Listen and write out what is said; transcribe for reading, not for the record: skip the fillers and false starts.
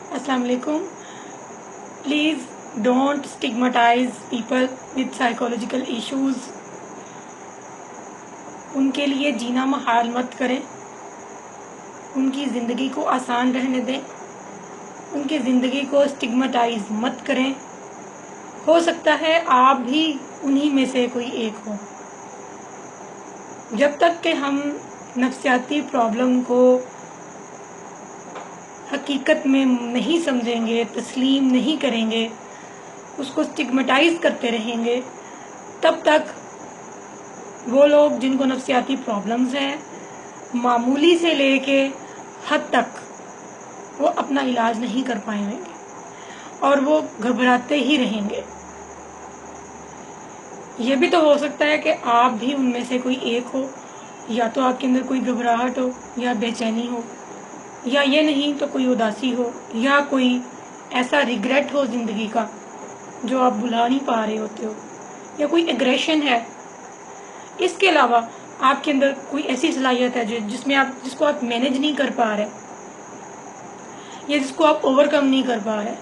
Assalamu alaikum. Please don't stigmatize people with psychological issues. उनके लिए जीना محال मत करें, उनकी ज़िंदगी को आसान रहने दें, उनकी ज़िंदगी को स्टिग्मेटाइज मत करें। हो सकता है आप भी उन्हीं में से कोई एक हो। जब तक कि हम नफ्सियाती प्रॉब्लम को हकीकत में नहीं समझेंगे, तस्लीम नहीं करेंगे, उसको स्टिग्मेटाइज करते रहेंगे, तब तक वो लोग जिनको नफ्सियाती प्रॉब्लम्स हैं, मामूली से लेके हद तक वो अपना इलाज नहीं कर पाएंगे और वो घबराते ही रहेंगे। ये भी तो हो सकता है कि आप भी उनमें से कोई एक हो, या तो आपके अंदर कोई घबराहट हो, या बेचैनी हो, या ये नहीं तो कोई उदासी हो, या कोई ऐसा रिग्रेट हो ज़िंदगी का जो आप भुला नहीं पा रहे होते हो, या कोई एग्रेशन है। इसके अलावा आपके अंदर कोई ऐसी सलाहियत है जिसको आप मैनेज नहीं कर पा रहे, या जिसको आप ओवरकम नहीं कर पा रहे।